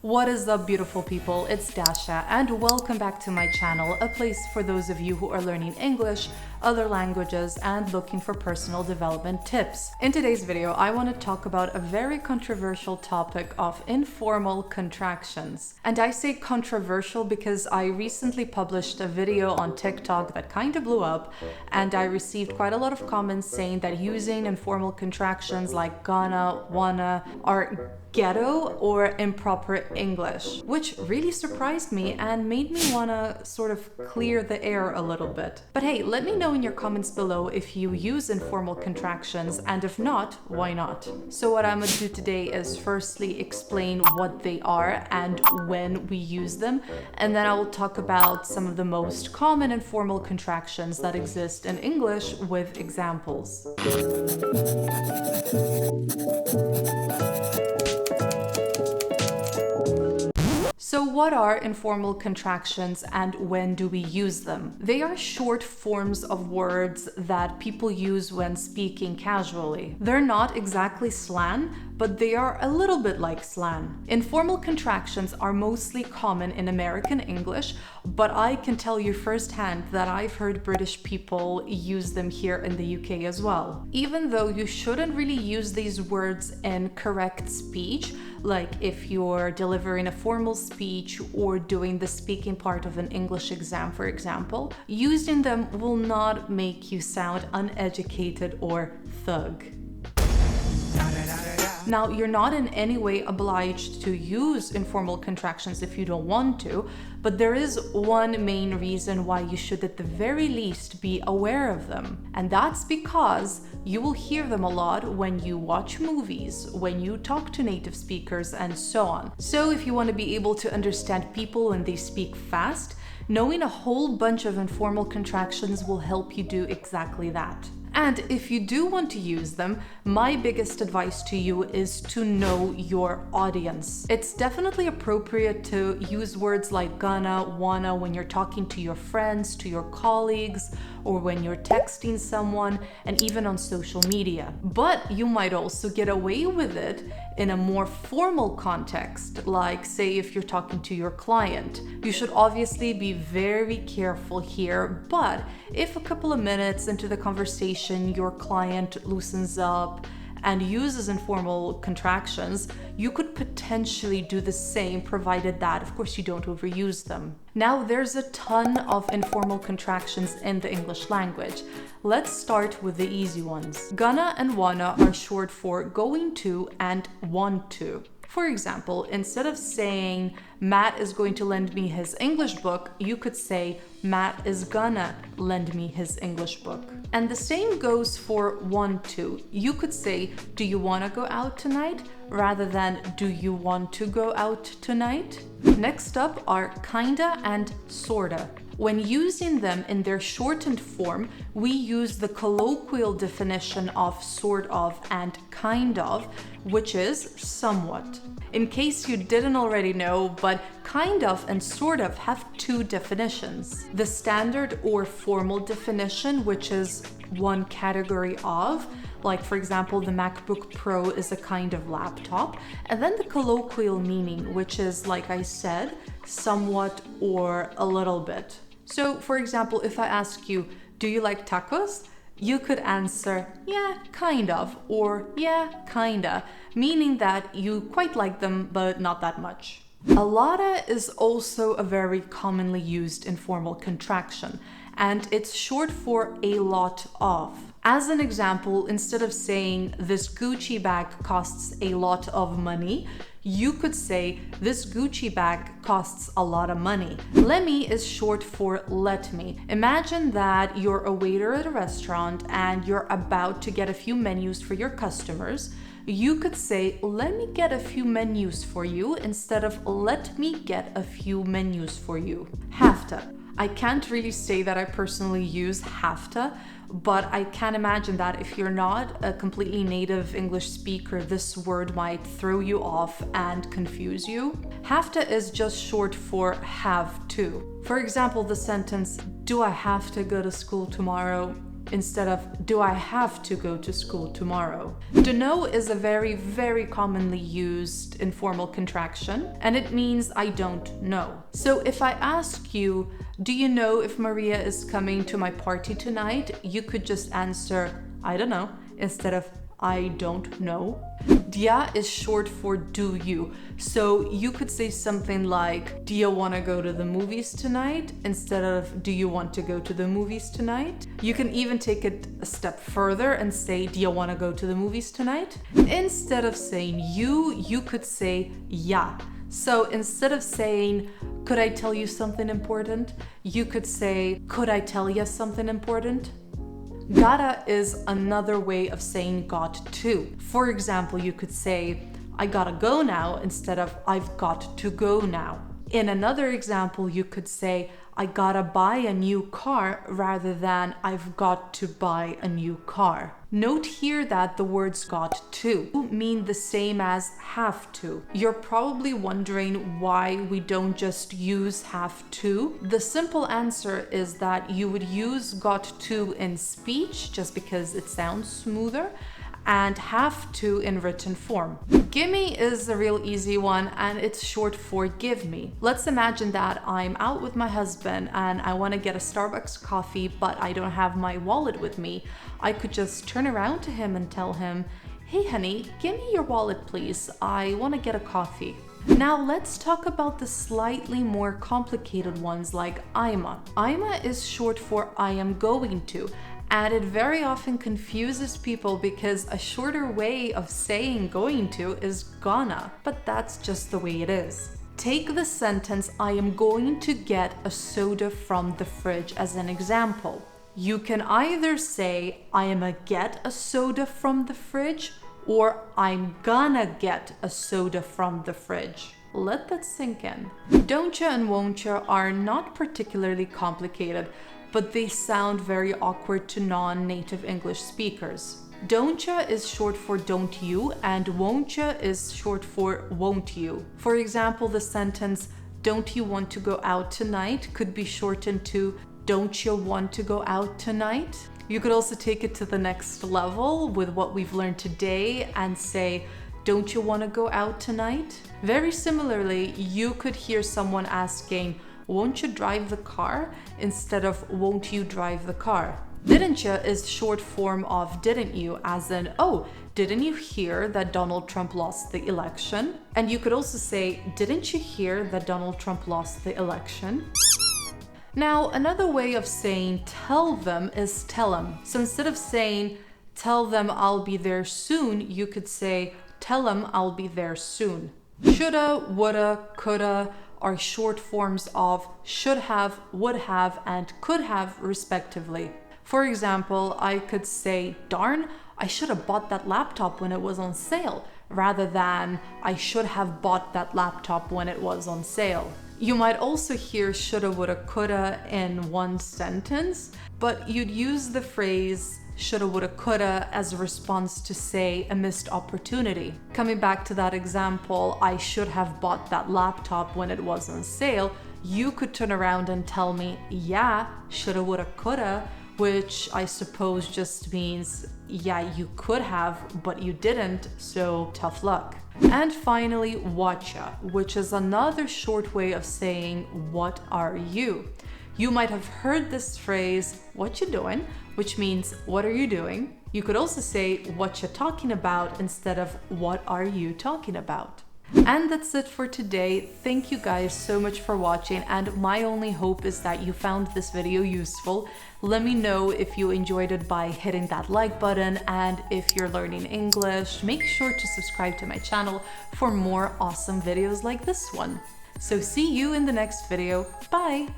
What is up, beautiful people? It's Didntcha and welcome back to my channel, a place for those of you who are learning English, other languages, and looking for personal development tips. In today's video, I want to talk about a very controversial topic of informal contractions. And I say controversial because I recently published a video on TikTok that kind of blew up, and I received quite a lot of comments saying that using informal contractions like gonna, wanna are ghetto or improper English, which really surprised me and made me want to sort of clear the air a little bit. But hey, let me know in your comments below if you use informal contractions, and if not, why not? So what I'm gonna do today is firstly explain what they are and when we use them, and then I will talk about some of the most common informal contractions that exist in English with examples. So what are informal contractions and when do we use them? They are short forms of words that people use when speaking casually. They're not exactly slang, but they are a little bit like slang. Informal contractions are mostly common in American English, but I can tell you firsthand that I've heard British people use them here in the UK as well. Even though you shouldn't really use these words in correct speech, like if you're delivering a formal speech or doing the speaking part of an English exam, for example, using them will not make you sound uneducated or thug. Now, you're not in any way obliged to use informal contractions if you don't want to, but there is one main reason why you should at the very least be aware of them. And that's because you will hear them a lot when you watch movies, when you talk to native speakers, and so on. So if you want to be able to understand people when they speak fast, knowing a whole bunch of informal contractions will help you do exactly that. And if you do want to use them, my biggest advice to you is to know your audience. It's definitely appropriate to use words like gonna, wanna when you're talking to your friends, to your colleagues, or when you're texting someone, and even on social media. But you might also get away with it in a more formal context, like say if you're talking to your client. You should obviously be very careful here, but if a couple of minutes into the conversation your client loosens up and uses informal contractions, you could potentially do the same, provided that, of course, you don't overuse them. Now, there's a ton of informal contractions in the English language. Let's start with the easy ones. Gonna and wanna are short for going to and want to. For example, instead of saying Matt is going to lend me his English book, you could say Matt is gonna lend me his English book. And the same goes for want to. You could say, do you want to go out tonight? Rather than, do you want to go out tonight? Next up are kinda and sorta. When using them in their shortened form, we use the colloquial definition of sort of and kind of, which is somewhat. In case you didn't already know, but kind of and sort of have two definitions. The standard or formal definition, which is one category of, like for example, the MacBook Pro is a kind of laptop, and then the colloquial meaning, which is, like I said, somewhat or a little bit. So, for example, if I ask you, do you like tacos? You could answer, yeah, kind of, or yeah, kinda, meaning that you quite like them, but not that much. Alotta is also a very commonly used informal contraction, and it's short for a lot of. As an example, instead of saying this Gucci bag costs a lot of money, you could say this Gucci bag costs a lot of money. Lemme is short for let me. Imagine that you're a waiter at a restaurant and you're about to get a few menus for your customers. You could say, let me get a few menus for you instead of let me get a few menus for you. Hafta. I can't really say that I personally use Hafta, but I can imagine that if you're not a completely native English speaker, this word might throw you off and confuse you. Hafta is just short for have to. For example, the sentence, do I have to go to school tomorrow? instead of do I have to go to school tomorrow. Dunno is a very, very commonly used informal contraction, and it means I don't know. So if I ask you, do you know if Maria is coming to my party tonight? You could just answer, I don't know, instead of I don't know. Dia is short for do you. So you could say something like, do you want to go to the movies tonight? Instead of, do you want to go to the movies tonight? You can even take it a step further and say, do you want to go to the movies tonight? Instead of saying you could say ja. So instead of saying, could I tell you something important? You could say, could I tell you something important? Gotta is another way of saying got to. For example, you could say, I gotta go now instead of I've got to go now. In another example, you could say, I gotta buy a new car rather than I've got to buy a new car. Note here that the words got to mean the same as have to. You're probably wondering why we don't just use have to. The simple answer is that you would use got to in speech just because it sounds smoother, and have to in written form. Gimme is a real easy one, and it's short for give me. Let's imagine that I'm out with my husband and I want to get a Starbucks coffee, but I don't have my wallet with me. I could just turn around to him and tell him, hey honey, give me your wallet please. I want to get a coffee. Now let's talk about the slightly more complicated ones like Imma. Imma is short for I am going to. And it very often confuses people because a shorter way of saying going to is gonna, but that's just the way it is. Take the sentence, I am going to get a soda from the fridge as an example. You can either say, I am a get a soda from the fridge, or I'm gonna get a soda from the fridge. Let that sink in. Dontcha and wontcha are not particularly complicated, but they sound very awkward to non-native English speakers. Dontcha is short for don't you, and wontcha is short for won't you. For example, the sentence, don't you want to go out tonight, could be shortened to, don't you want to go out tonight? You could also take it to the next level with what we've learned today and say, don't you want to go out tonight? Very similarly, you could hear someone asking, won't you drive the car? Instead of won't you drive the car. Didntcha is short form of didn't you, as in, oh, didn't you hear that Donald Trump lost the election? And you could also say, didn't you hear that Donald Trump lost the election? Now, another way of saying tell them is tell them. So instead of saying tell them I'll be there soon, you could say tell them I'll be there soon. Shoulda, woulda, coulda are short forms of should have, would have, and could have, respectively. For example, I could say, darn, I should have bought that laptop when it was on sale, rather than I should have bought that laptop when it was on sale. You might also hear shoulda, woulda, coulda in one sentence, but you'd use the phrase shoulda, woulda, coulda as a response to, say, a missed opportunity. Coming back to that example, I should have bought that laptop when it was on sale, you could turn around and tell me, yeah, shoulda, woulda, coulda, which I suppose just means, yeah, you could have, but you didn't, so tough luck. And finally, Watcha, which is another short way of saying, what are you? You might have heard this phrase, what you doing? Which means, what are you doing? You could also say, what you talking about, instead of, what are you talking about? And that's it for today. Thank you guys so much for watching, and my only hope is that you found this video useful. Let me know if you enjoyed it by hitting that like button, and if you're learning English, make sure to subscribe to my channel for more awesome videos like this one. So see you in the next video. Bye!